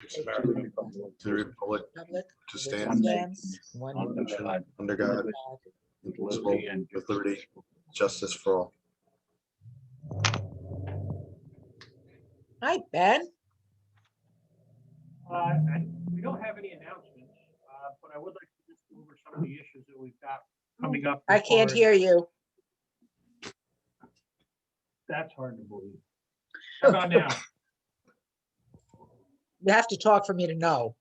to the republic, Public, to which stand stands one under God, indivisible, with liberty, justice for all. Hi, Ben. We don't have any announcements, but I would like to just go over some of the issues that we've got coming up. I as can't far as- hear you. That's hard to believe. How about now? You have to talk for me to know.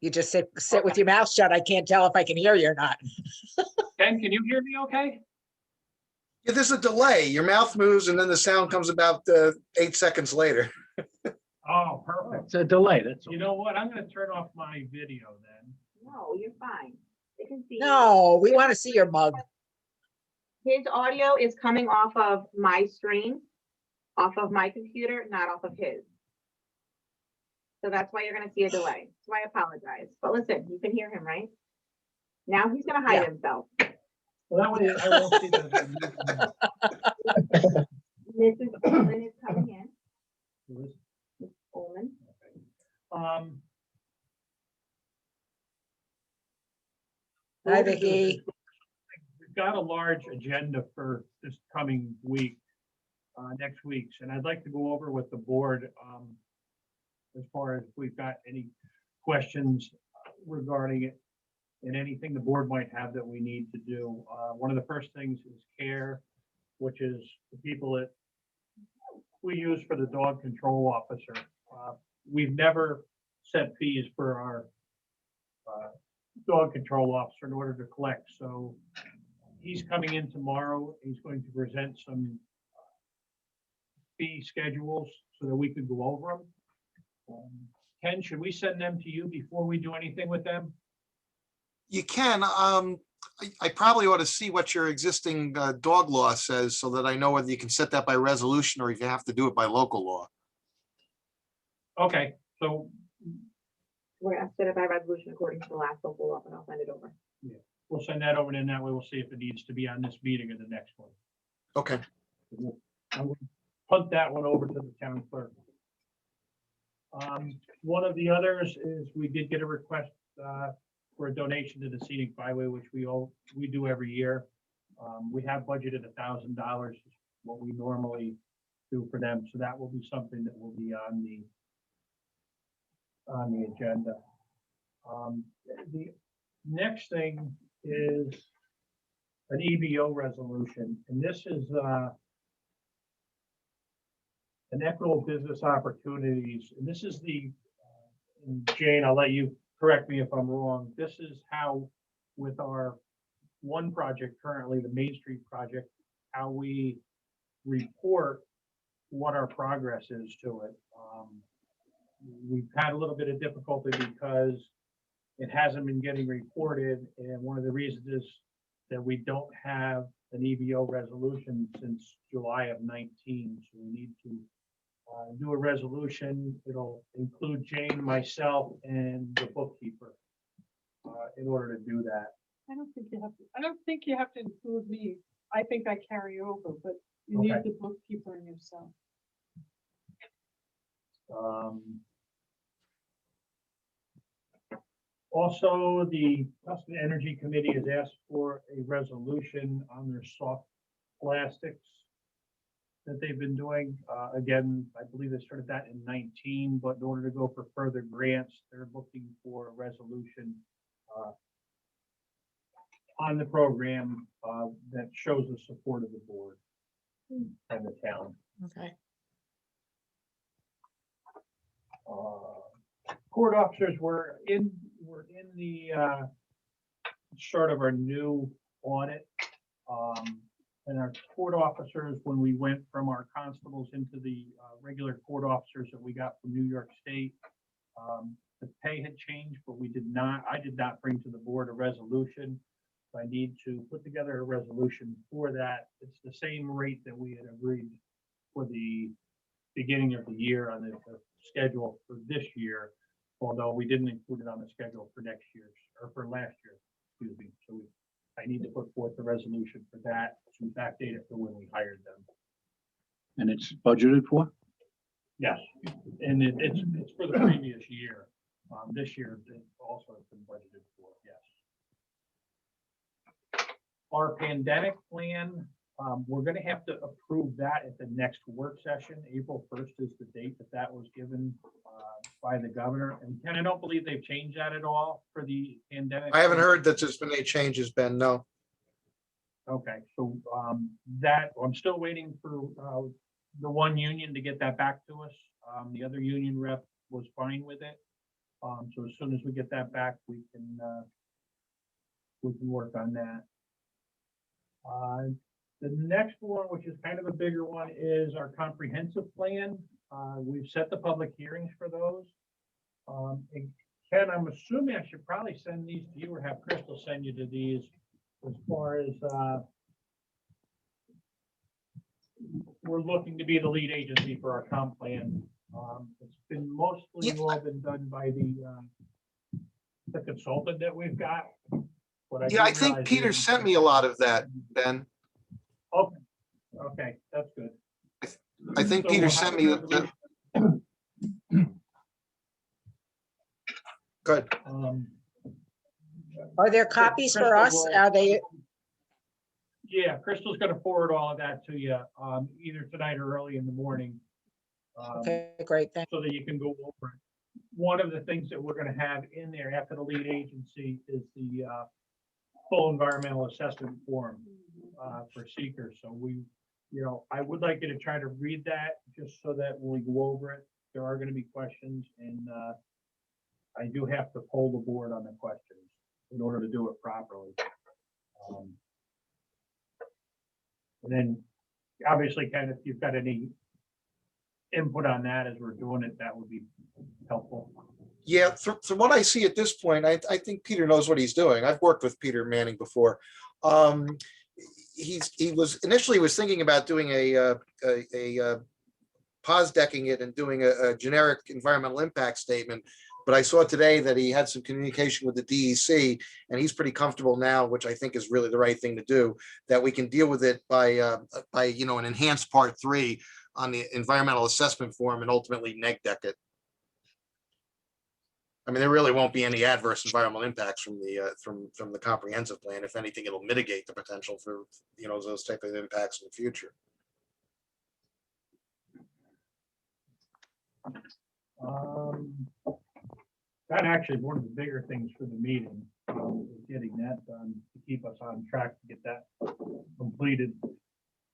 You just sit with your mouth shut. I can't tell if I can hear you or not. Ken, can you hear me okay? Yeah, there's a delay. Your mouth moves and then the sound comes about 8 seconds later. Oh, perfect. It's a delay, that's You know what? I'm gonna turn off my video then. No, you're fine. They can see. you. No, we want to see your mug. His audio is coming off of my screen, off of my computer, not off of his. So that's why you're gonna see a delay. So I apologize. But listen, you can hear him, right? Now he's gonna hide Yeah. himself. Well, that way I won't see the. Mrs. Ullman is coming in. Mrs. Ullman. Um. Hi, Vicky. We've got a large agenda for this coming week, next week's, and I'd like to go over with the board, as far as if we've got any questions regarding it and anything the board might have that we need to do. One of the first things is CARE, which is the people that we use for the dog control officer. We've never set fees for our dog control officer in order to collect. So he's coming in tomorrow. He's going to present some fee schedules so that we could go over them. Ken, should we send them to you before we do anything with them? You can. I probably ought to see what your existing dog law says so that I know whether you can set that by resolution or if you have to do it by local law. Okay, so We're gonna set it by resolution according to the last local law, and I'll send it over. we'll send that over, and then that way we'll see if it needs to be on this meeting or the next one. Okay. I'm gonna punt that one over to the town clerk. One of the others is we did get a request for a donation to the scenic byway, which we do every year. We have budgeted $1,000, what we normally do for them, so that will be something that will be on the agenda. The next thing is an EBO resolution, and this is an equitable business opportunities, and this is the, and Jane, I'll let you correct me if I'm wrong. This is how, with our one project currently, the Main Street project, how we report what our progress is to it. We've had a little bit of difficulty because it hasn't been getting reported, and one of the reasons is that we don't have an EBO resolution since July of 19, so we need to do a resolution. It'll include Jane, myself, and the bookkeeper in order to do that. I don't think you have to include me. I think I carry over, but you need Okay. the bookkeeper and yourself. Also, the Tuscan Energy Committee has asked for a resolution on their soft plastics that they've been doing. Again, I believe they started that in 19, but in order to go for further grants, they're looking for a resolution on the program that shows the support of the board and the town. Okay. Court officers were in the start of our new audit. And our court officers, when we went from our constables into the regular court officers that we got from New York State, the pay had changed, but I did not bring to the board a resolution. So I need to put together a resolution for that. It's the same rate that we had agreed for the beginning of the year on the schedule for this year, although we didn't include it on the schedule for next year's, or for last year, excuse me. So I need to put forth the resolution for that to backdate it for when we hired them. And it's budgeted for? Yes, and it's for the previous year. This year it also has been budgeted for, yes. Our pandemic plan, we're gonna have to approve that at the next work session. April 1st is the date that was given by the governor. And Ken, I don't believe they've changed that at all for the pandemic. I haven't heard that there's been any changes, Ben, no. Okay, so that, I'm still waiting for the one union to get that back to us. The other union rep was fine with it. So as soon as we get that back, we can work on that. The next one, which is kind of a bigger one, is our comprehensive plan. We've set the public hearings for those. And Ken, I'm assuming I should probably send these to you or have Crystal send you to these as far as we're looking to be the lead agency for our comp plan. It's been mostly all been done by the consultant that we've got. But Yeah, do I think realize Peter there's- sent me a lot of that, Ben. Okay, okay, that's good. I think So Peter we'll sent have me a the, good. Are there copies for Crystal us? will- Are they, Yeah, Crystal's gonna forward all of that to you, either tonight or early in the morning. okay, great, thank So that you can go over it. One of the things that we're gonna have in there after the lead agency is the full environmental assessment form for seekers. So I would like you to try to read that just so that when we go over it, there are gonna be questions, and I do have to poll the board on the questions in order to do it properly. And then, obviously, Ken, if you've got any input on that as we're doing it, that would be helpful. Yeah, from what I see at this point, I think Peter knows what he's doing. I've worked with Peter Manning before. He was initially was thinking about doing a pause decking it and doing a generic environmental impact statement. But I saw today that he had some communication with the DEC, and he's pretty comfortable now, which I think is really the right thing to do, that we can deal with it by an enhanced part 3 on the environmental assessment form and ultimately neg deck it. I mean, there really won't be any adverse environmental impacts from the comprehensive plan. If anything, it'll mitigate the potential for, those type of impacts in the future. That actually is one of the bigger things for the meeting, is getting that done to keep us on track to get that completed.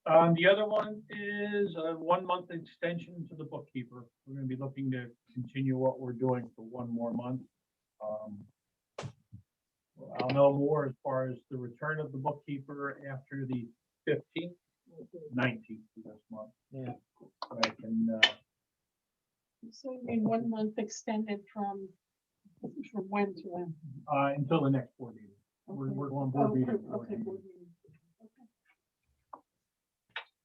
The other one is a 1-month extension to the bookkeeper. We're gonna be looking to continue what we're doing for 1 more month. I'll know more as far as the return of the bookkeeper after the 15th, 19th of this month. Yeah. But I can, So you mean 1 month extended from when to when? until the next board meeting. We're going board meeting. to board Okay, meeting. board meeting.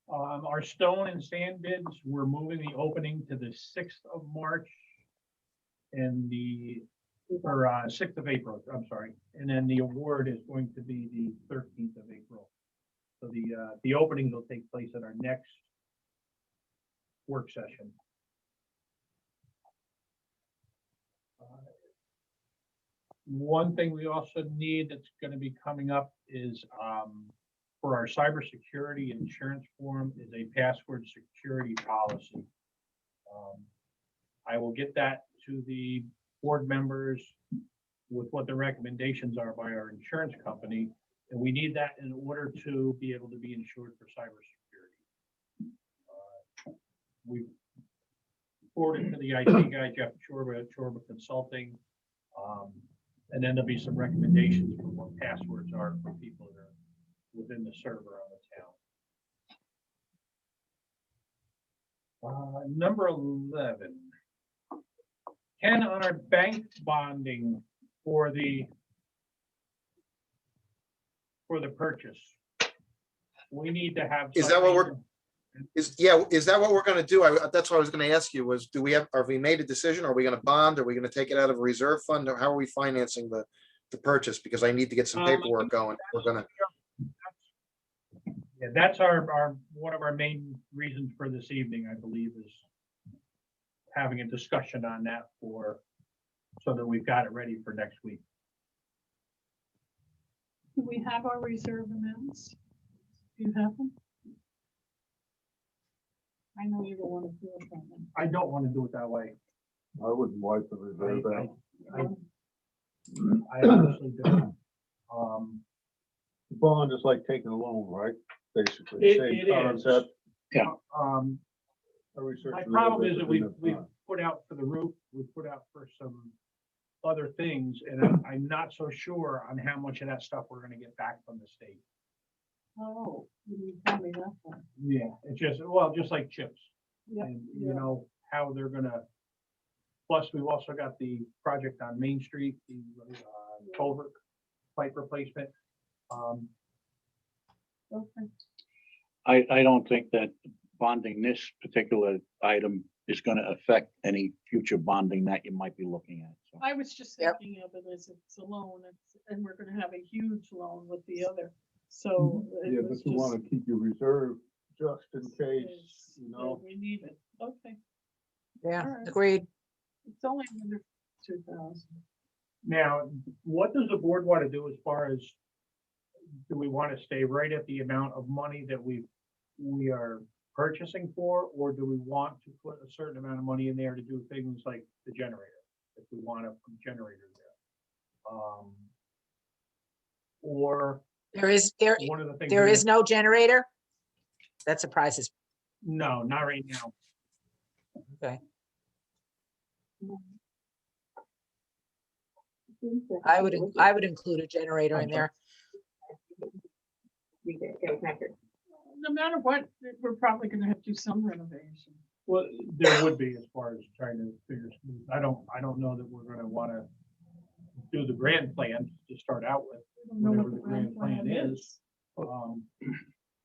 Our stone and sand bids, we're moving the opening to the 6th of March and or 6th of April, I'm sorry. And then the award is going to be the 13th of April. So the openings will take place at our next work session. One thing we also need that's going to be coming up is for our cybersecurity insurance form is a password security policy. I will get that to the board members with what the recommendations are by our insurance company, and we need that in order to be able to be insured for cybersecurity. We forwarded to the IT guy, Jeff Chorba at Chorba Consulting, and then there'll be some recommendations for what passwords are for people that are within the server on the town. Number 11. Ken, on our bank bonding for the purchase, we need to have. Is that what we're- something- Is that what we're gonna do? That's what I was gonna ask you was, have we made a decision? Are we gonna bond? Are we gonna take it out of a reserve fund? Or how are we financing the purchase? Because I need to get some paperwork going. We're gonna, Yeah, that's our one of our main reasons for this evening, I believe, is having a discussion on that for so that we've got it ready for next week. Do we have our reserve amounts? Do you have them? I know you don't want to do it that way. I don't want to do it that way. I wouldn't wipe the reserve I- out. I honestly don't. The bond is like taking a loan, right? Basically, It same is. concept. Um, I researched my a little problem bit, is that but we've, didn't have we've time. put out for the roof, we've put out for some other things, and I'm not so sure on how much of that stuff we're gonna get back from the state. Oh, you tell me that one. Yeah. It's just, well, just like chips. Yeah, And yeah. you know, how they're gonna, plus we've also got the project on Main Street, the culvert pipe replacement. Okay. I don't think that bonding this particular item is gonna affect any future bonding that you might be looking at. So I was just Yep. thinking of it as it's a loan, and we're gonna have a huge loan with the other, so. it Yeah, was but you just- wanna keep your reserve just in case, is- you yeah, know. We need it, okay, Yeah, Alright. agreed. it's only under 2,000. Now, what does the board want to do as far as, do we want to stay right at the amount of money that we are purchasing for, or do we want to put a certain amount of money in there to do things like the generator, if we want a generator there? Or There one of the things. there we're is no generator? That surprises. No, not right now. Okay. I would include a generator in there. We did get connected. No matter what, we're probably gonna have to do some renovation. Well, there would be as far as trying to figure, I don't know that we're gonna wanna do the grand plan to start out with. We don't know what Whatever the the grand plan is.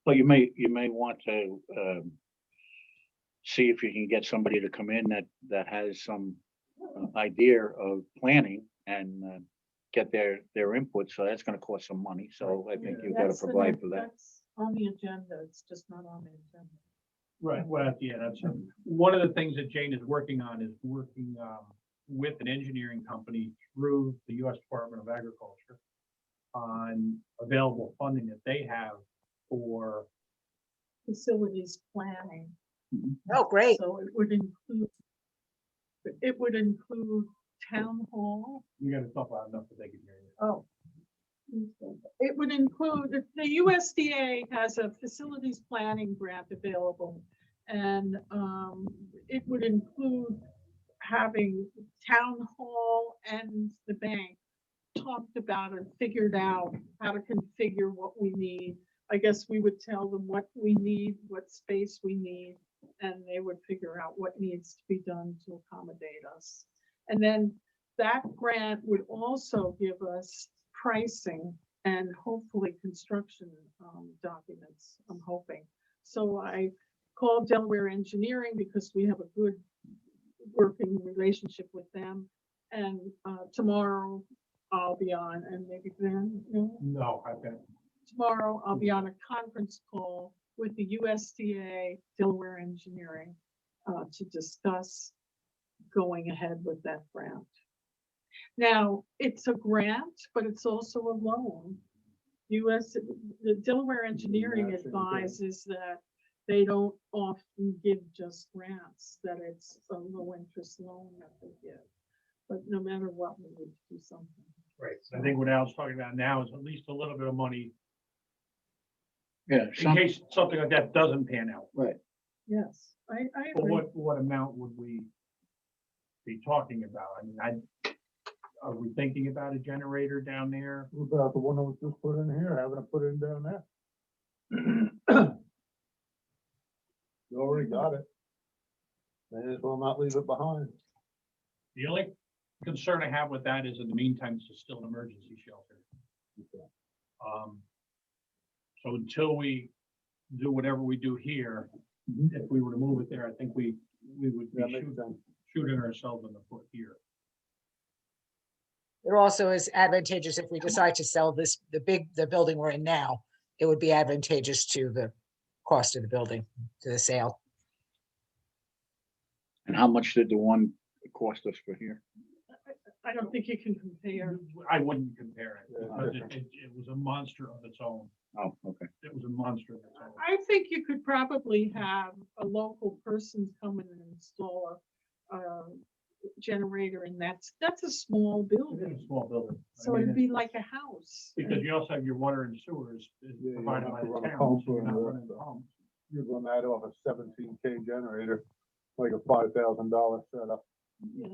But you may want to, see if you can get somebody to come in that has some idea of planning and, get their input. So that's gonna cost some money. So I think you've got to That's the provide next- for that. That's on the agenda, it's just not on the agenda. Right, well, yeah, that's, one of the things that Jane is working on is working with an engineering company through the US Department of Agriculture on available funding that they have for, Facilities planning. Oh, great. So it would include town hall. you gotta talk loud enough that they can hear you. Oh. It would include, the USDA has a facilities planning grant available. And it would include having town hall and the bank talked about and figured out how to configure what we need. I guess we would tell them what we need, what space we need, and they would figure out what needs to be done to accommodate us. And then that grant would also give us pricing and hopefully construction documents, I'm hoping. So I called Delaware Engineering because we have a good working relationship with them. And tomorrow I'll be on, and maybe then, no? No, I've got, Tomorrow, I'll be on a conference call with the USDA, Delaware Engineering, to discuss going ahead with that grant. Now, it's a grant, but it's also a loan. The Delaware Engineering Matching grant. advises that they don't often give just grants, that it's a low interest loan that they give. But no matter what, we would do something. right, I think what Al's talking about now is at least a little bit of money Yeah, in case something like that doesn't pan out. Yes, I But agree. what amount would we be talking about? I mean, are we thinking about a generator down there? What about the one that was just put in here, having to put it down there? You already got it. May as well not leave it behind. The only concern I have with that is in the meantime, it's still an emergency shelter. So until we do whatever we do here, if we were to move it there, I think we would be That makes sense. shooting ourselves in the foot here. It also is advantageous if we decide to sell this, the building we're in now, it would be advantageous to the cost of the building, to the sale. And how much did the one cost us for here? I don't think you can compare. I wouldn't compare it Yeah, because different. it was a monster of its own. Oh, okay. It was a monster of its own. I think you could probably have a local person come in and install a generator, and that's a small It's a building. small building. I So mean, it'd it's- be like a house. Because you also have your water and sewers is Yeah, you provided have by to the run a town, pump so you're not or- running pumps. You run that off a 17K generator, like a $5,000 setup. Yeah,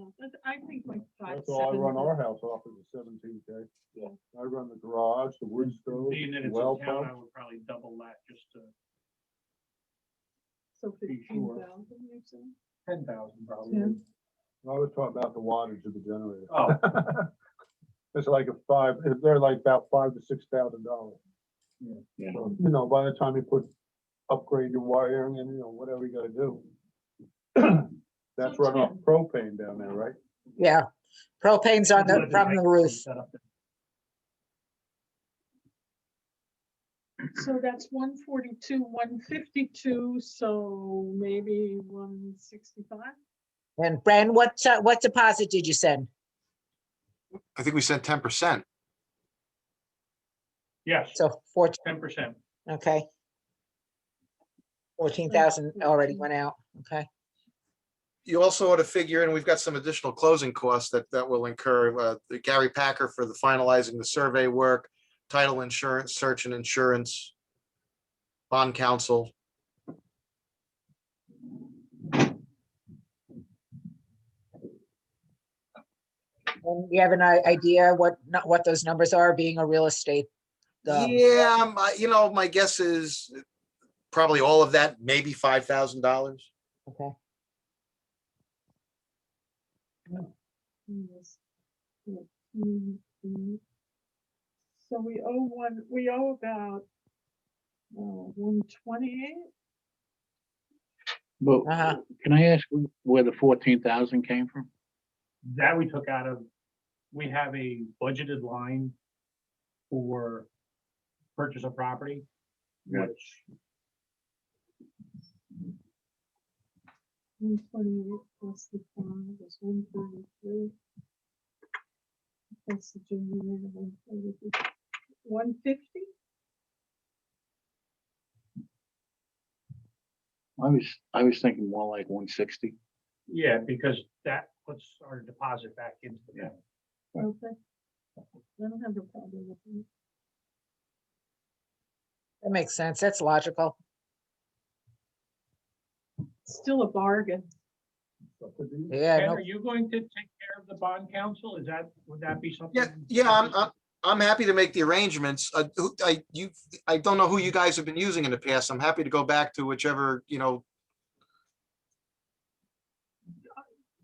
I think like five, That's all I seven. run our house off is a 17K. Yeah. I run the garage, the wood stove, Being that the it's well a town, I pump. would probably double that just to So be sure. 15,000, you said? 10,000 probably. Yeah. I was talking about the wattage of the generator. Oh, It's like they're like about $5,000 to $6,000. Yeah. So, by the time you upgrade your wiring and, whatever you gotta do. That's run off propane down there, right? Yeah, propane's on the, from the roof. Set up there. So that's 142, 152, so maybe 165? And Bren, what deposit did you send? I think we sent 10%. Yes, So 14, 10%. okay. 14,000 already went out, okay. You also ought to figure in, we've got some additional closing costs that will incur, Gary Packer for the finalizing the survey work, title insurance, search and insurance, bond counsel. And you have an idea what those numbers are, being a real estate? Yeah, my guess is probably all of that, maybe $5,000. Okay, Yes. Yeah. Mhm. So we owe about 128? But Uh-huh. can I ask where the 14,000 came from? That we took out of, we have a budgeted line for purchase of property, Yeah. which 128 plus the 5 is 133. That's the generator, 133. 150? I was thinking more like 160. yeah, because that puts our deposit back into the bank. Okay. I don't have a problem with it. that makes sense. That's logical. Still a bargain. Yeah, Ken, no, are you going to take care of the bond council? Would that be something? I'm happy to make the arrangements. I don't know who you guys have been using in the past. I'm happy to go back to whichever,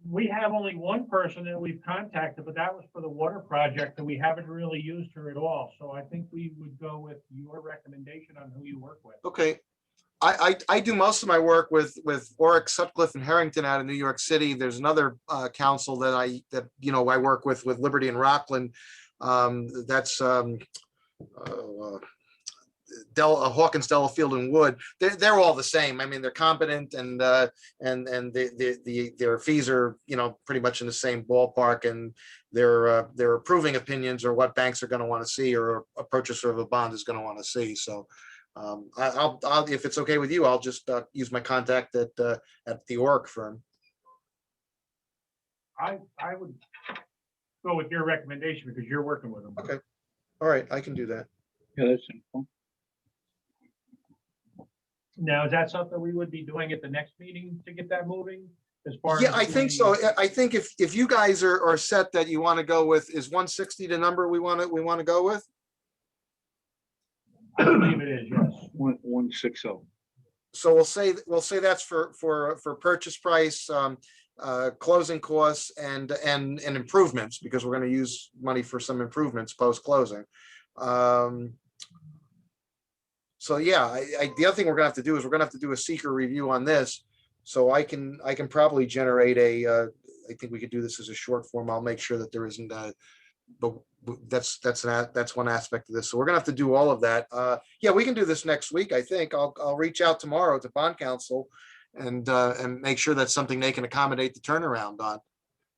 We have only one person that we've contacted, but that was for the water project, and we haven't really used her at all. So I think we would go with your recommendation on who you work with. okay. I do most of my work with Oric, Sutcliffe and Harrington out of New York City. There's another council that I work with Liberty and Rockland. That's Hawkins, Delafield and Wood. They're all the same. I mean, they're competent and their fees are, pretty much in the same ballpark, and their approving opinions are what banks are going to want to see, or a purchaser of a bond is going to want to see. So I'll, if it's okay with you, I'll just use my contact at the Oric firm. I would go with your recommendation because you're working with them. Okay. All right, I can do that. Yeah, that's simple. Now, is that something we would be doing at the next meeting to get that moving? As far Yeah, as I think so. I think if you guys are set that you want to go with, is 160 the number we want to go with? I believe it is, yes. 160. So we'll say that's for purchase price, closing costs and improvements, because we're going to use money for some improvements post-closing. So yeah, the other thing we're gonna have to do is we're gonna have to do a seeker review on this. So I can probably generate I think we could do this as a short form. I'll make sure that there isn't but that's one aspect of this. So we're gonna have to do all of that. Yeah, we can do this next week. I think I'll reach out tomorrow to bond counsel and make sure that's something they can accommodate the turnaround on.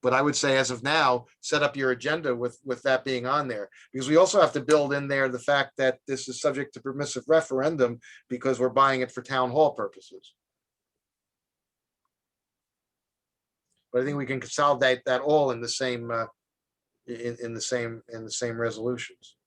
But I would say as of now, set up your agenda with that being on there. Because we also have to build in there the fact that this is subject to permissive referendum because we're buying it for town hall purposes. But I think we can consolidate that all in the same, in the same resolutions.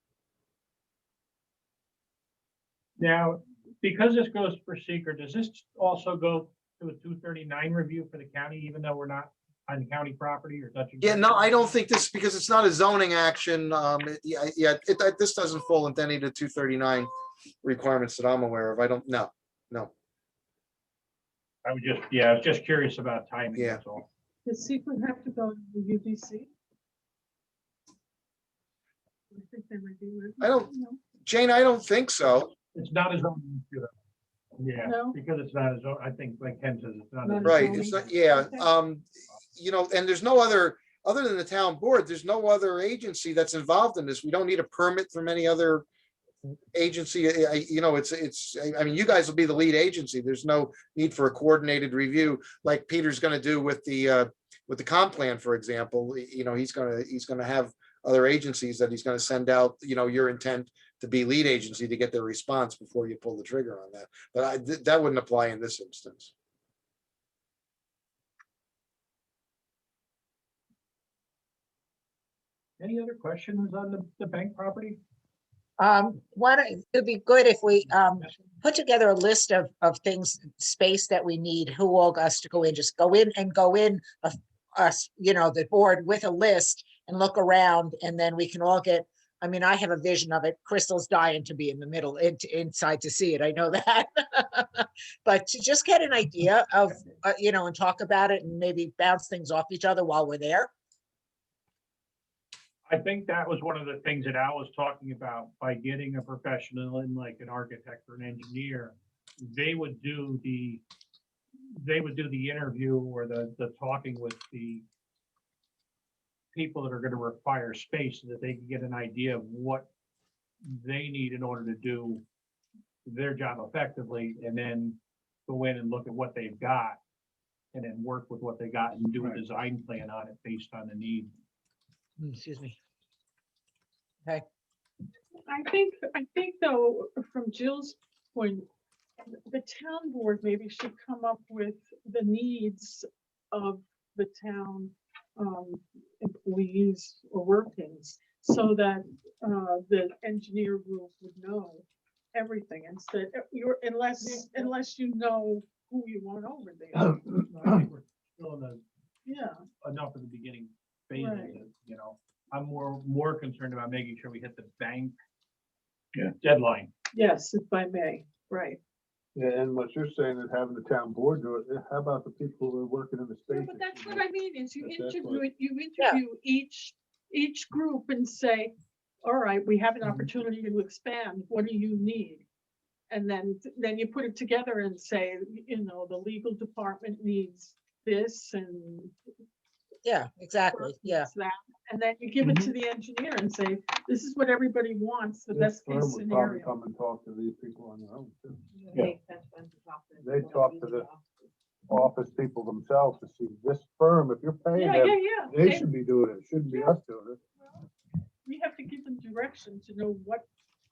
Now, because this goes for seeker, does this also go to a 239 review for the county, even though we're not on county property or touching? Yeah, no, I don't think this, because it's not a zoning action. This doesn't fall into any of the 239 requirements that I'm aware of. I don't know. No. I was just curious about timing, Yeah. that's all. Does secret have to go to the UDC? I think they review it. I don't- No. Jane, I don't think so. It's not a zoning. Yeah, No? because it's not a zone, I think like Ken says, it's not. a Not a zone. Right, it's not, yeah, Okay. and there's no other than the town board, there's no other agency that's involved in this. We don't need a permit from any other agency. I mean, you guys will be the lead agency. There's no need for a coordinated review like Peter's gonna do with the comp plan, for example. He's gonna have other agencies that he's gonna send out, your intent to be lead agency to get their response before you pull the trigger on that. But that wouldn't apply in this instance. Any other questions on the bank property? It'd be good if we, put together a list of things, space that we need, who all has to go in, just go in, us, the board with a list and look around, and then we can all get, I mean, I have a vision of it. Crystal's dying to be in the middle, inside to see it. I know that. But to just get an idea of, and talk about it and maybe bounce things off each other while we're there. I think that was one of the things that Al was talking about, by getting a professional in, like an architect or an engineer, they would do the interview or the talking with the people that are going to require space, so that they can get an idea of what they need in order to do their job effectively, and then go in and look at what they've got and then work with what they got and do a design plan on it based on the need. Excuse me. Okay, I think though, from Jill's point, the town board maybe should come up with the needs of the town employees or workings, so that the engineer group would know everything, instead, unless you know who you want over there. I think we're still in the Yeah, enough of the beginning phases, Right. I'm more concerned about making sure we hit the bank Yeah. deadline. yes, if I may, right. Yeah, and what you're saying is having the town board do it, how about the people who are working in the No, station? but that's what I mean, is you That's interview, Yeah. each group and say, all right, we have an Mhm. opportunity to expand, what do you need? And then you put it together and say, the legal department needs this and yeah, exactly, yeah. needs that. And then you give it to the engineer and say, this is what everybody wants, the This best firm case would probably scenario. come and talk to these people on their own too. Yeah. They talk to the office people themselves to see this firm, if you're paying Yeah, them, yeah. they should be doing it, it shouldn't be us doing it. We have to give them direction to know what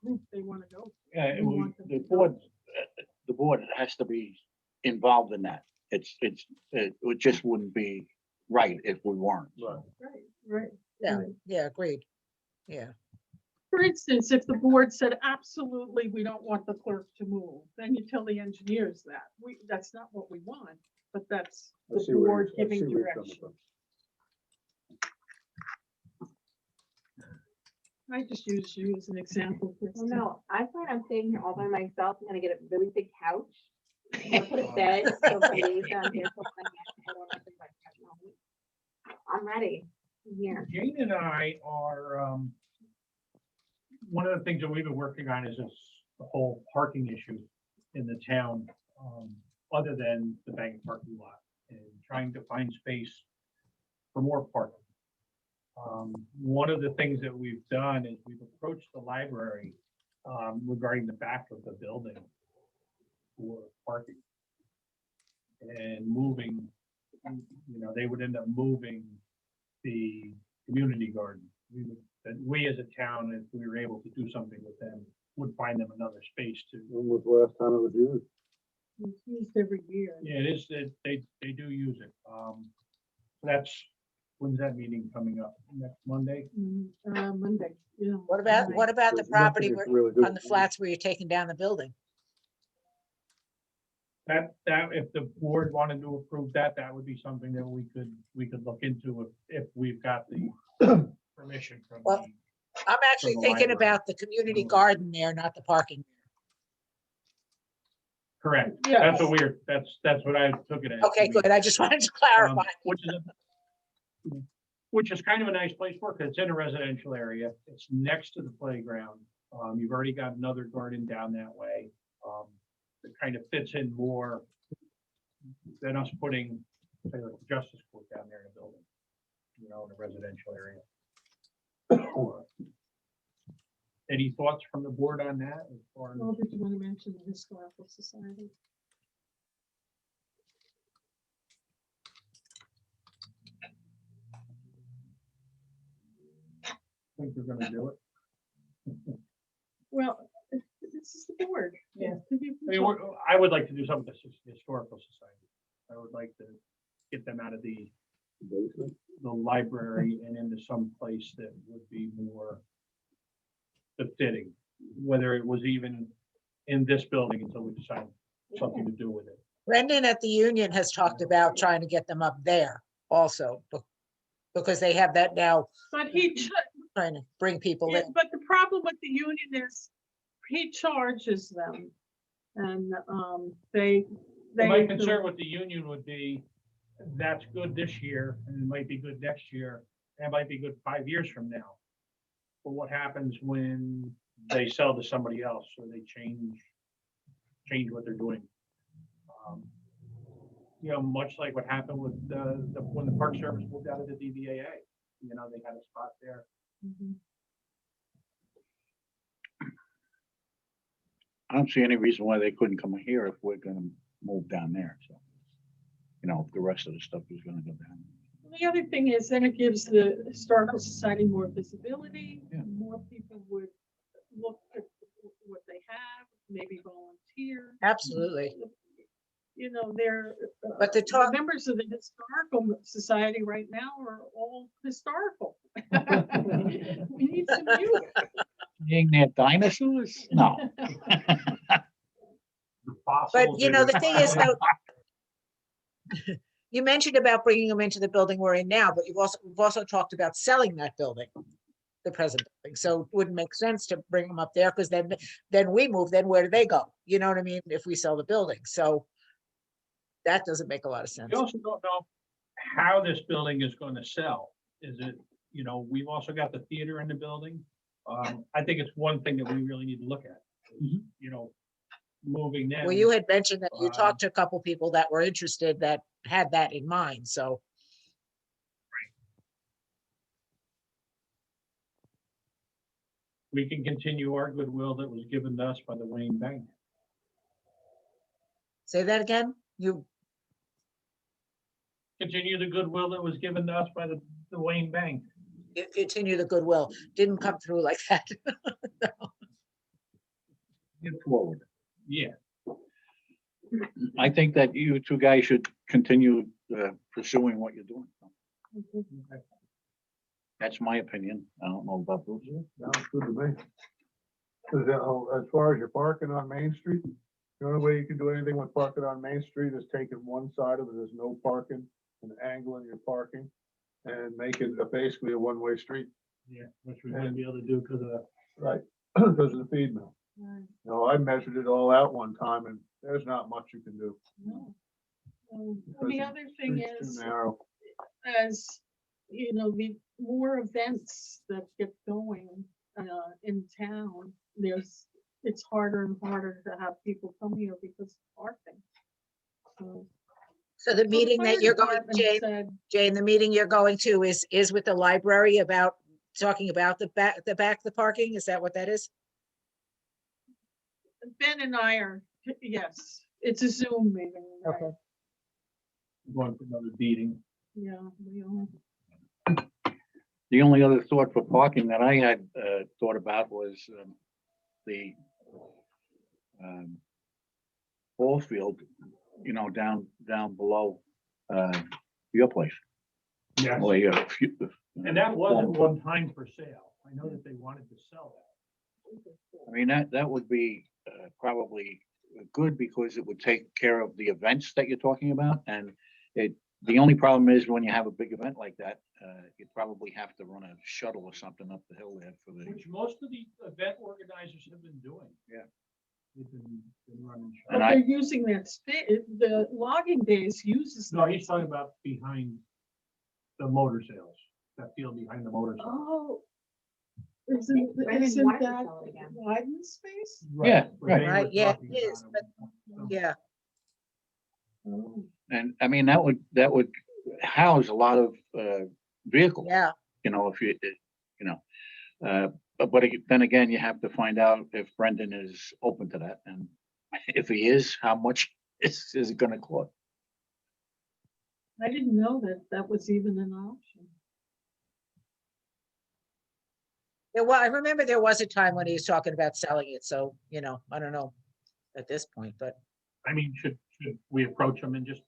group they want to go. Yeah, We want them the to go. board has to be involved in that. It just wouldn't be right if we weren't. Right. Right. Yeah, Right. yeah, agreed. Yeah, For instance, if the board said, absolutely, we don't want the clerk to move, then you tell the engineers that. That's not what we want, but that's I the see where board I see giving where you're coming direction. from. I just use you as an example. Well, Kristen. no, I find I'm staying here all by myself. I'm gonna get a really big couch. I'm gonna put a bed, so if I lays down here, so my head, I don't have to like touch my feet. I'm ready. I'm here. Jane and I are, one of the things that we've been working on is this whole parking issue in the town, other than the bank parking lot, and trying to find space for more parking. One of the things that we've done is we've approached the library regarding the back of the building for parking. And moving, they would end up moving the community garden. That we as a town, if we were able to do something with them, would find them another space to. When was the last time it was used? It's used every year. Yeah, it is, they do use it. That's, when's that meeting coming up? Next Monday? Monday, yeah. What about the There's nothing property you where, can really do. on the flats where you're taking down the building? That, if the board wanted to approve that, that would be something that we could look into if we've got the permission from Well, the. I'm actually the thinking library. about the community garden there, not the parking. Correct. Yeah. That's that's what I took it as. Okay, good. I just wanted to clarify. Which is kind of a nice place for it, 'cause it's in a residential area. It's next to the playground. You've already got another garden down that way. It kind of fits in more than us putting, say, like the Justice Court down there in a building, in a residential area. Any thoughts from the board on that? As far as- Oh, did you want to mention the Historical Society? think they're gonna do it? Well, this is the board. Yeah. To be- I mean, I would like to do something with the Historical Society. I would like to get them out of the library and into some place that would be more befitting, whether it was even in this building until we decide something to do with it. Brendan at the union has talked about trying to get them up there also, because they have that now, But he, trying to bring people yeah, in. but the problem with the union is he charges them. And they. My concern with the union would be, that's good this year, and it might be good next year, and it might be good 5 years from now. But what happens when they sell to somebody else, or they change what they're doing? Much like what happened with when the Park Service moved out of the DVAA, they had a spot there. Mhm. I don't see any reason why they couldn't come here if we're gonna move down there, so. If the rest of the stuff is gonna go down. The other thing is then it gives the Historical Society more visibility. Yeah. More people would look at what they have, maybe volunteer. Absolutely. They're. But the talk- Members of the Historical Society right now are all historical. We need some youth. Being there dinosaurs? No. But the thing is, though, you mentioned about bringing them into the building we're in now, but we've also talked about selling that building, the present building. So it wouldn't make sense to bring them up there, because then we move, then where do they go? You know what I mean? If we sell the building. So that doesn't make a lot of sense. We also don't know how this building is going to sell. Is it, we've also got the theater in the building. I think it's one thing that we really need to look at. Moving them. Well, you had mentioned that you Um, talked to a couple people that were interested that had that in mind, so. We can continue our goodwill that was given to us by the Wayne Bank. Say that again? You, Continue the goodwill that was given to us by the Wayne Bank. you continue the goodwill. Didn't come through like that. Get forward. Yeah, I think that you two guys should continue pursuing what you're doing. That's my opinion. I don't know about Bruce. Sounds good to me. 'Cause, as far as your parking on Main Street, the only way you can do anything with parking on Main Street is taking one side of it as no parking and angling your parking and make it basically a one-way street. yeah, which we wouldn't be able to do because of the. Right. Because of the feed mill. Right. I measured it all out one time and there's not much you can do. No. And because the other thing Street's is, too narrow. as, the more events that get going in town, it's harder and harder to have people come here because of parking. So the meeting that you're going, Jane, the meeting you're going to is with the library about talking about the parking? Is that what that is? Ben and I are, yes, it's a Zoom meeting. right? Okay. Going for another beating. Yeah, we all. The only other thought for parking that I had thought about was the ball field, you know, down below your place. Yes, Or your and that was at one time for sale. I know that they wanted to sell that. I mean, that would be probably good because it would take care of the events that you're talking about. And the only problem is when you have a big event like that, you probably have to run a shuttle or something up the hill there for the, Which most of the event organizers have been doing. Yeah. They've been running. But And they're using that space, the logging days uses. No, that he's talking about behind the motor sales, that field behind the motor sales. Oh. Isn't Brendan isn't wanted to that sell it again. Wyden space? Yeah, but they were Right, yeah, talking it is, about but yeah, Oh. and I mean, that would house a lot of vehicles. yeah. You know, if you know, but then again, you have to find out if Brendan is open to that, and if he is, how much is it gonna cost? I didn't know that that was even an option. Yeah, well, I remember there was a time when he was talking about selling it, so, you know, I don't know at this point, but I mean, should we approach him and just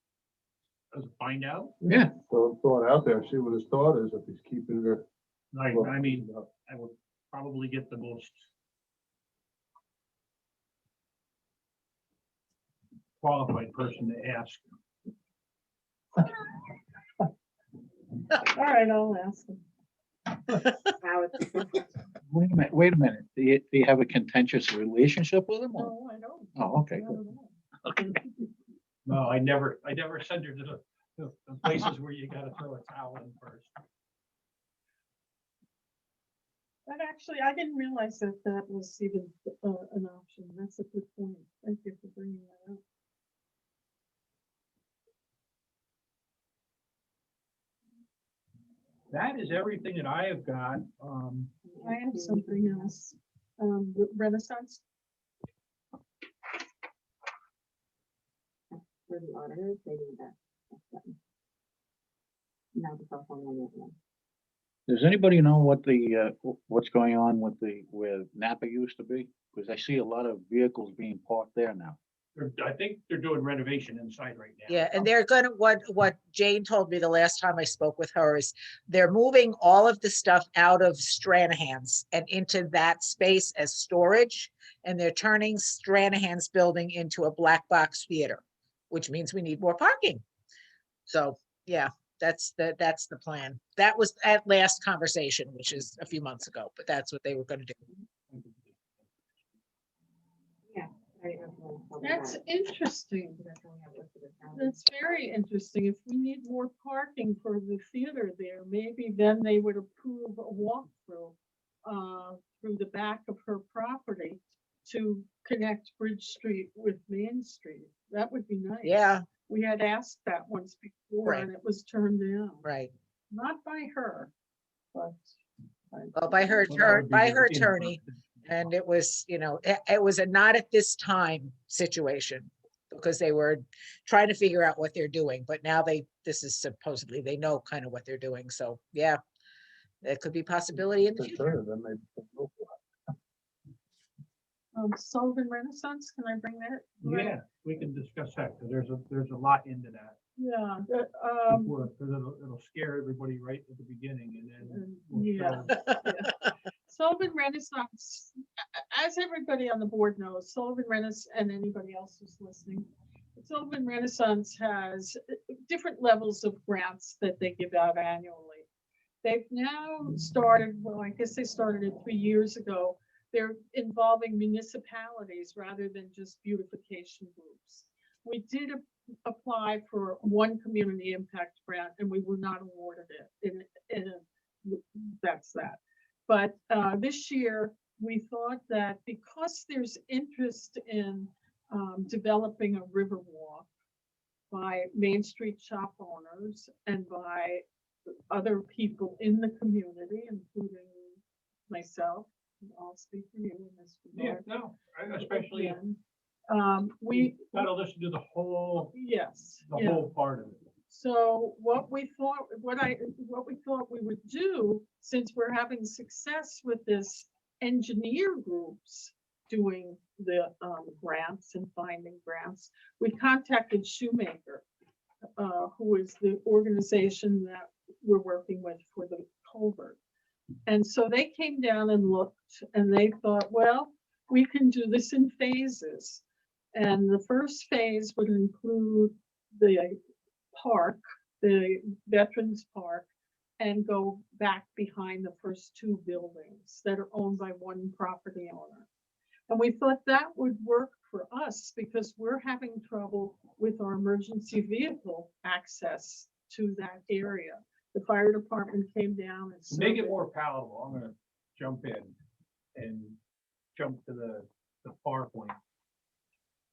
find out? Yeah. Throw it out there, see what his thought is, if he's keeping her. I mean, I would probably get the most qualified person to ask. All right, I'll ask him. Now it's- Wait a minute. Do you have a contentious relationship with him? or- No, I don't. Oh, okay, Not good. at all. Okay. No, I never send her to the places where you gotta throw a towel in first. But actually, I didn't realize that that was even an option. That's a good point. Thank you for bringing that up. That is everything that I have got. I have something else. Renaissance. For the auditors, they need that. button. Now the cell phone will get one. Does anybody know what what's going on with where Napa used to be? Because I see a lot of vehicles being parked there now. I think they're doing renovation inside right now. yeah, and they're gonna, what Jane told me the last time I spoke with her is they're moving all of the stuff out of Stranahan's and into that space as storage. And they're turning Stranahan's building into a black box theater, which means we need more parking. So, yeah, that's the plan. That was at last conversation, which is a few months ago, but that's what they were gonna do. Yeah. I didn't know if you wanted to tell me That's that. interesting. That's what we have listed as now. That's very interesting. If we need more parking for the theater there, maybe then they would approve a walkthrough through the back of her property to connect Bridge Street with Main Street. That would be nice. Yeah, We had asked that once before Right. and it was turned down. right. Not by her, but. Well, by her Well, that would be by their her input. attorney. And it was, you know, it was a not at this time situation because they were trying to figure out what they're doing, but now this is supposedly, they know kind of what they're doing. So, yeah, there could be possibility in the future. Then they- Sullivan Renaissance, can I bring that? Yeah, we can discuss that, because there's a lot into that. Yeah, Because it'll scare everybody right at the beginning and then. we'll yeah. throw- Sullivan Renaissance, as everybody on the board knows, Sullivan Renaissance and anybody else who's listening, Sullivan Renaissance has different levels of grants that they give out annually. They've now started, well, I guess they started it 3 years ago. They're involving municipalities rather than just beautification groups. We did apply for one community impact grant and we were not awarded it. That's that. But this year, we thought that because there's interest in developing a river walk by Main Street shop owners and by other people in the community, including myself, I'll speak for you in this Yeah, regard. no, especially, We, gotta listen to the whole, yes. the yeah. whole part of it. So what we thought we would do, since we're having success with this engineer groups doing the grants and finding grants, we contacted Shoemaker, who is the organization that we're working with for the culvert. And so they came down and looked, and they thought, well, we can do this in phases. And the first phase would include the park, the Veterans Park, and go back behind the first two buildings that are owned by one property owner. And we thought that would work for us because we're having trouble with our emergency vehicle access to that area. The fire department came down and To make it surveyed. more palatable, I'm gonna jump in and jump to the far point.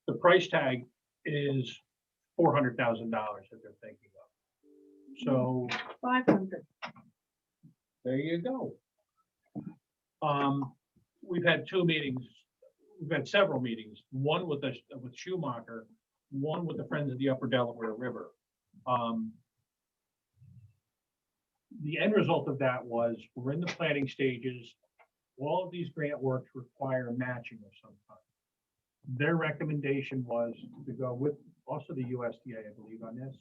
The price tag is $400,000 that they're thinking of. So 500. there you go. We've had two meetings, we've had several meetings, one with Schumacher, one with the Friends of the Upper Delaware River. The end result of that was we're in the planning stages. All of these grant works require matching of some kind. Their recommendation was to go with also the USDA, I believe, on this,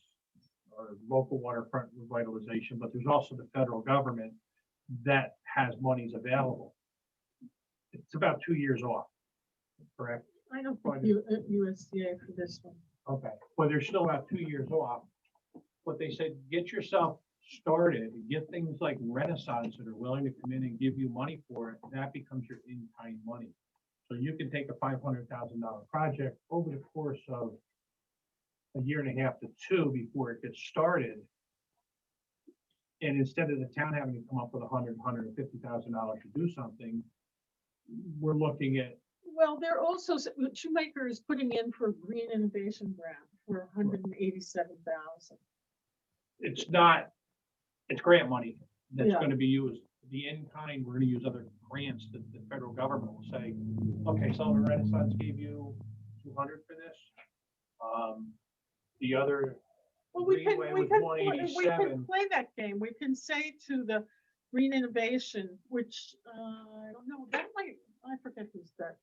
or local waterfront revitalization, but there's also the federal government that has monies available. It's about 2 years off, correct? I don't think USDA for this one. Okay, well, they're still about 2 years off. But they said, get yourself started, get things like Renaissance that are willing to come in and give you money for it. That becomes your in-kind money. So you can take a $500,000 project over the course of a year and a half to two before it gets started. And instead of the town having to come up with $150,000 to do something, we're looking at, Well, they're also, Shoemaker is putting in for a green innovation grant for 187,000. it's not, it's grant money that's Yeah. gonna be used. The in-kind, we're gonna use other grants that the federal government will say, okay, Sullivan Renaissance gave you 200 for this. The other Well, we can, Greenway we was can, 187. play that game. We can say to the green innovation, which, I don't know, that might, I forget who's that.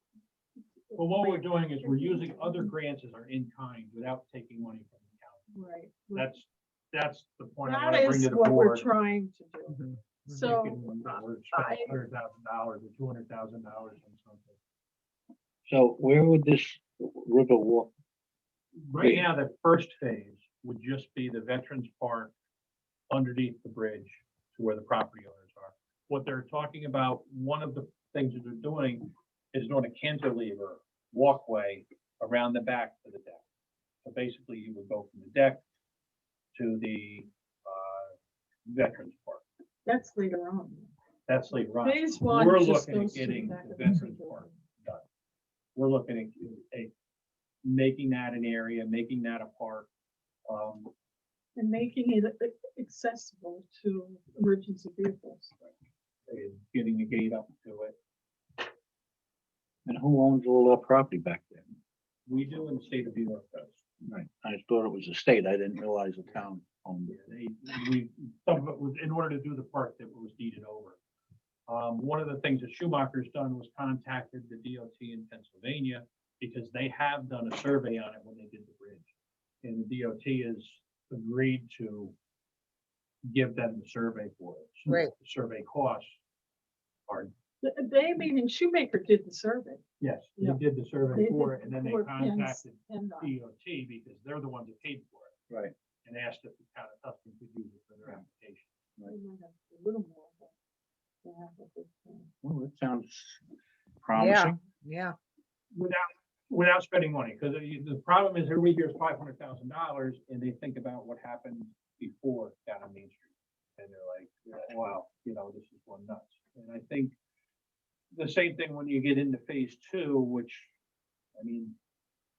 Well, what we're doing is we're using other grants as our in-kind without taking money from the county. Right. That's the point I That want to bring is to the what we're board. trying to do. Mhm. So, We're I- spending $100,000 or $200,000 on something. So where would this river walk? Right now, the first phase would just be the Veterans Park underneath the bridge to where the property owners are. What they're talking about, one of the things that they're doing is doing a cantilever walkway around the back of the deck. So basically, you would go from the deck to the Veterans Park. that's later on. That's later on. Phase one We're just looking at goes to the getting back the of the Veterans building. Park done. We're looking at making that an area, making that a park. And making it accessible to emergency vehicles. And getting a gate up to it. And who owns all that property back there? We do in the state of New York does. Right, I thought it was a state. I didn't realize the town owned it. Some of it was in order to do the park that was deeded over. One of the things that Schumacher's done was contacted the DOT in Pennsylvania because they have done a survey on it when they did the bridge. And the DOT has agreed to give them the survey for it. So Right. the survey costs are, They, meaning Shoemaker did the survey. yes, they Yeah. did the survey They for did it, and then they for Penn's- contacted PennDOT. DOT because they're the ones that paid for it. Right. And asked if the town of Tustin could use it for their application. They might have a little more, but they have a good thing. Well, that sounds promising. Yeah, Without spending money, because the problem is everybody hears $500,000 and they think about what happened before down on Main Street. And they're like, wow, this is going nuts. And I think the same thing when you get into phase two, which, I mean,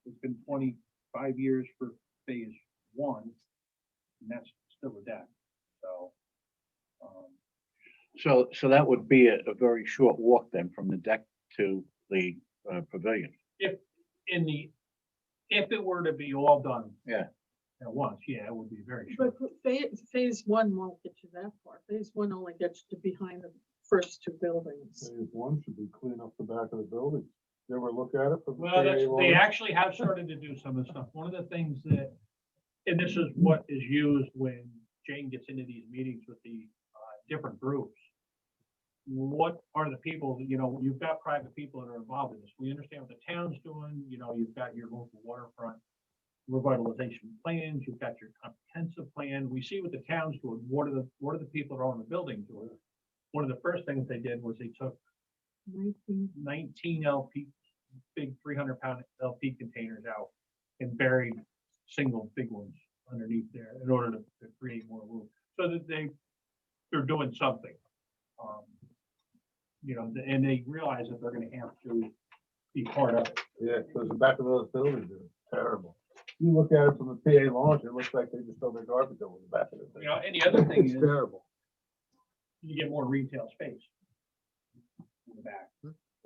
it's been 25 years for phase one, and that's still a debt. So, So that would be a very short walk then from the deck to the pavilion. if it were to be all done. Yeah. at once, yeah, it would be very short. But phase one won't get you that far. Phase one only gets you behind the first two buildings. Phase one should be clean up the back of the building. You ever look at it? from the Well, PA they line? actually have started to do some of the stuff. One of the things that, and this is what is used when Jane gets into these meetings with the different groups. What are the people, you know, you've got private people that are involved in this. We understand what the town's doing, you know, you've got your local waterfront revitalization plans, you've got your comprehensive plan. We see what the town's doing. What are the people that are on the building doing? One of the first things they did was they took 19 LP, big 300-pound LP containers out and buried single big ones underneath there in order to create more room. So that they're doing something. You know, and they realize that they're gonna have to be part of it. Yeah, because the back of those buildings are terrible. You look at it from the PA launch, it looks like they just throw their garbage over the back of the thing. You know, and the other thing It's is terrible. you get more retail space in the back.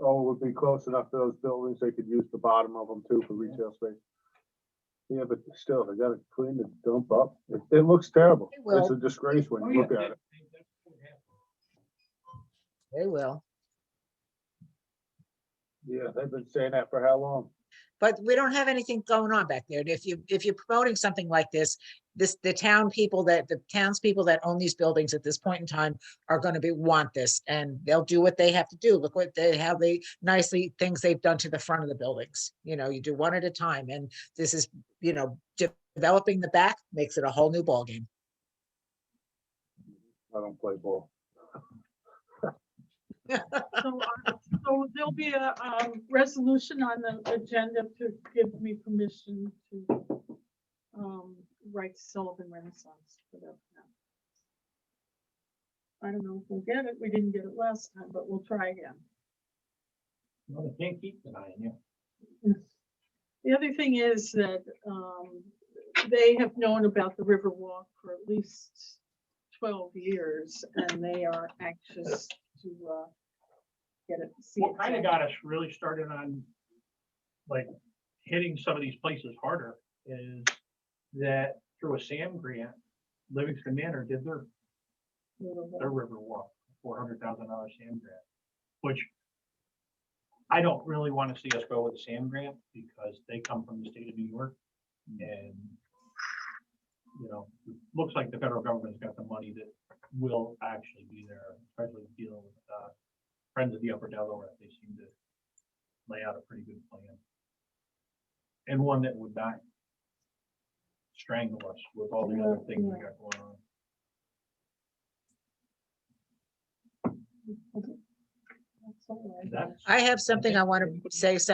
Oh, it would be close enough to those buildings, they could use the bottom of them too for retail space. Yeah, but still, they gotta clean the dump up. It looks terrible. They will. It's a disgrace when Oh, you yeah, look at it. that's what happened. They will. Yeah, they've been saying that for how long? But we don't have anything going on back there. And if you're promoting something like this, the townspeople that own these buildings at this point in time are going to want this, and they'll do what they have to do. Look what how they nicely things they've done to the front of the buildings. You know, you do one at a time, and this is, you know, developing the back makes it a whole new ballgame. I don't play ball. So there'll be a resolution on the agenda to give me permission to write Sullivan Renaissance for that. I don't know if we'll get it. We didn't get it last time, but we'll try again. Well, they can't keep denying you. The other thing is that they have known about the Riverwalk for at least 12 years, and they are anxious to get it. See What it kind of done. got us really started on like hitting some of these places harder is that through a SAM grant, Livingston Manor did their Riverwalk, $400,000 SAM grant, which I don't really want to see us go with the SAM grant because they come from the state of New York, and you know, it looks like the federal government's got the money that will actually be there, especially dealing with Friends of the Upper Delaware. They seem to lay out a pretty good plan, and one that would not strangle us with all the other things we got going on. That's all right. That's- I have something I want to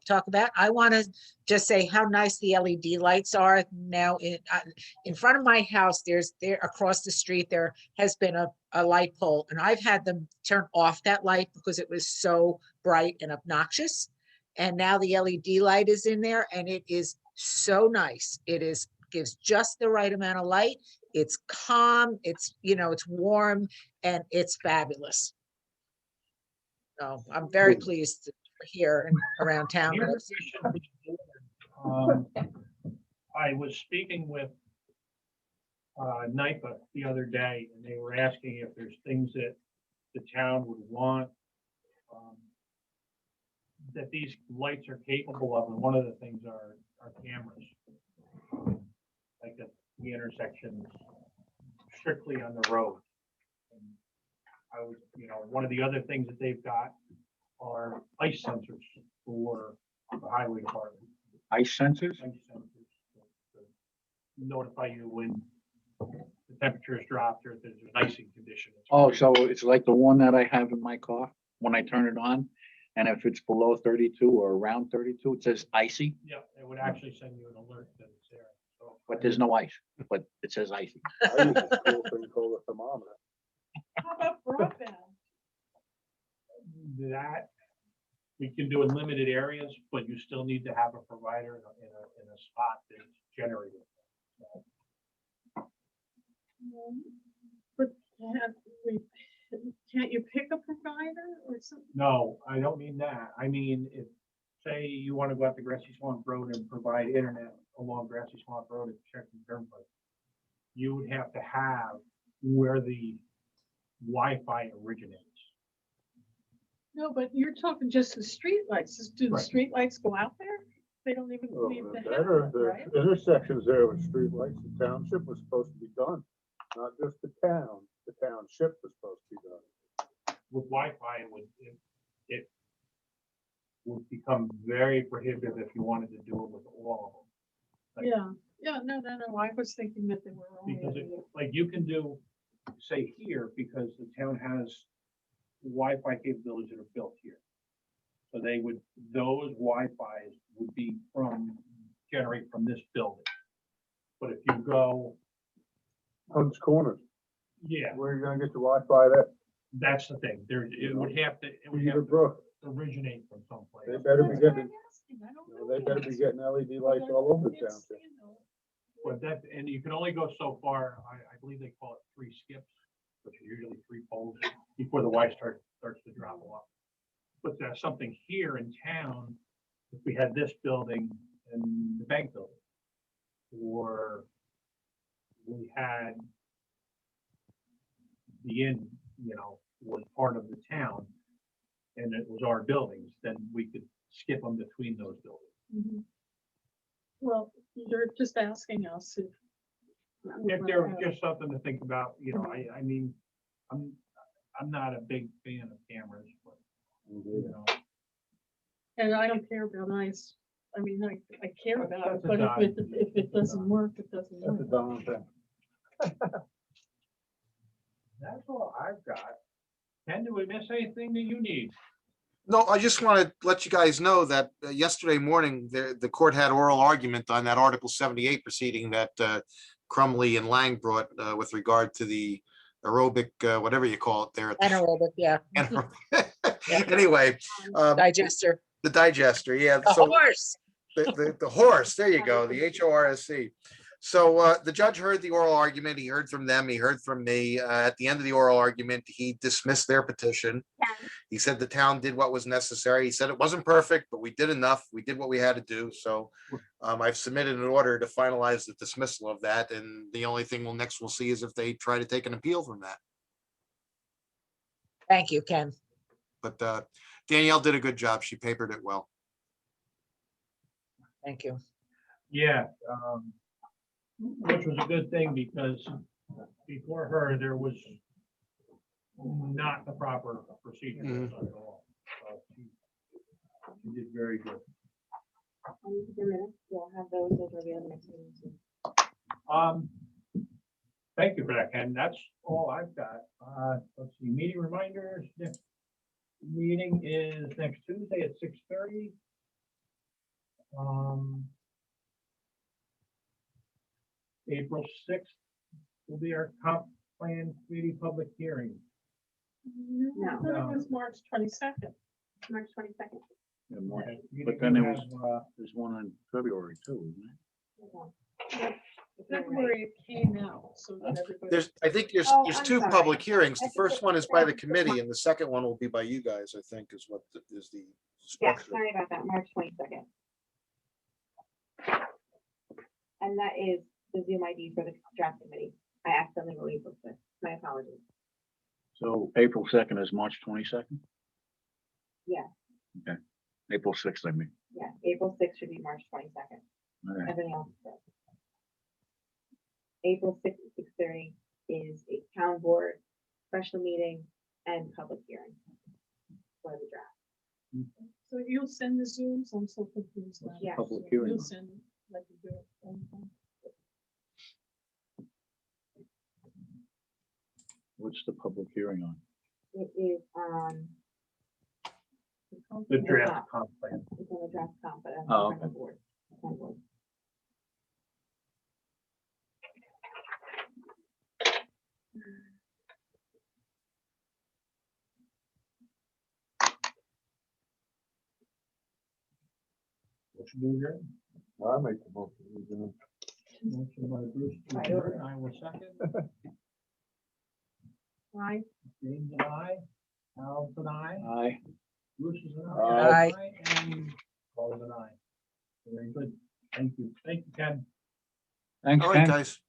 talk about. I want to just say how nice the LED lights are now in front of my house. There across the street, there has been a light pole, and I've had them turn off that light because it was so bright and obnoxious. And now the LED light is in there, and it is so nice. Gives just the right amount of light. It's calm, it's, you know, it's warm, and it's fabulous. So I'm very pleased here and around town. Here's what we should be doing. I was speaking with NIPA the other day, and they were asking if there's things that the town would want that these lights are capable of, and one of the things are cameras, like at the intersections, strictly on the road. And I was, you know, one of the other things that they've got are ice sensors for the highway department. Ice sensors? Ice sensors to notify you when the temperature has dropped or if there's an icing condition. Oh, so it's like the one that I have in my car when I turn it on, and if it's below 32 or around 32, it says icy, Yeah, it would actually send you an alert that it's there. So but there's no ice, but it says icy. I use this cool thing called a thermometer. How about broadband? that we can do in limited areas, but you still need to have a provider in a spot that's generated. But can't you pick a provider or something? No, I don't mean that. I mean, if say you want to go out to Grassy Swamp Road and provide internet along Grassy Swamp Road at Checkpoint Turnpike, you would have to have where the Wi-Fi originates. No, but you're talking just the streetlights. Do the Right. streetlights go out there? They don't even Well, leave the the headland, right? intersections there with streetlights, the township was supposed to be done, not just the town, the township was supposed to be done. With Wi-Fi, it would become very prohibitive if you wanted to do it with all of them. Like, Yeah, no, I was thinking that they were only. Because like you can do, say here, because the town has Wi-Fi capabilities that are built here. So those Wi-Fis would be generate from this building. But if you go, Hunt's Corners, yeah, where are you gonna get your Wi-Fi there? that's the thing. It would have to Cedar Brook, originate from someplace. they better be That's what getting, I'm asking. I don't know they the better be answer. getting LED lights But I all over the can't township. stand them. But and you can only go so far, I believe they call it 3 skips, which are usually 3 poles before the Wi starts to drop off. But there's something here in town, if we had this building and the bank building, or we had the inn, was part of the town, and it was our buildings, then we could skip them between those buildings. Mhm. Well, you're just asking us if. If there was just something to think about, I mean, I'm not a big fan of cameras, but, And I don't care about ice. I mean, I care about it, That's a but dime. if it doesn't work, it doesn't That's a work. dumb thing. that's all I've got. Ken, do we miss anything that you need? No, I just want to let you guys know that yesterday morning, the court had oral argument on that Article 78 proceeding that Crumley and Lang brought with regard to the aerobic, whatever you call it there. at the- Anaerobic, yeah. Anyway, Digester. the digester, yeah. The So horse. the horse, there you go, the HORSC. So the judge heard the oral argument. He heard from them. He heard from me. At the end of the oral argument, he dismissed their petition. He said the town did what was necessary. He said it wasn't perfect, but we did enough. We did what we had to do. So I've submitted an order to finalize the dismissal of that. And the only thing we'll see is if they try to take an appeal from that. Thank you, Ken. But Danielle did a good job. She papered it well. Thank you. Yeah, which was a good thing because before her, there was not the proper procedure at all. So she did very good. We'll have those over the next meeting too. Thank you for that, Ken. That's all I've got. Let's see, meeting reminders. Next meeting is next Tuesday at 6:30. April 6th will be our comp plan committee public hearing. I thought it was March 22nd. March 22nd. Yeah, more. You But can then have, there's one in February too, isn't it? February it came out, so that everybody. I think there's Oh, there's I'm 2 sorry. public hearings. I The think first it's one is by the the committee and the second one will be by you guys, I think is what is the Yeah, structure. sorry about that, March 22nd. And that is the Zoom ID for the draft committee. I accidentally released this. My apologies. So April 2nd is March 22nd? Yeah. Okay, April 6th, I mean. Yeah, April 6th should be March 22nd. All right. Everything else is good. April 6th at 6:30 is a town board special meeting and public hearing for the draft. So you'll send the Zooms? I'm so confused now. Yeah. Public hearing. You'll send, like you do it all the time. What's the public hearing on? It is, the it's draft not- comp plan. it's on the draft comp, but. Oh, on the okay. board. Town board. What you do here? I make the motion. Motion by Bruce, to Right. adjourn. I will second. Right? James and I, Al's and I, Aye. Bruce is an Aye. aye, and Very good. Thank you. Thank you, Ken. Thanks, All right, Ken. guys.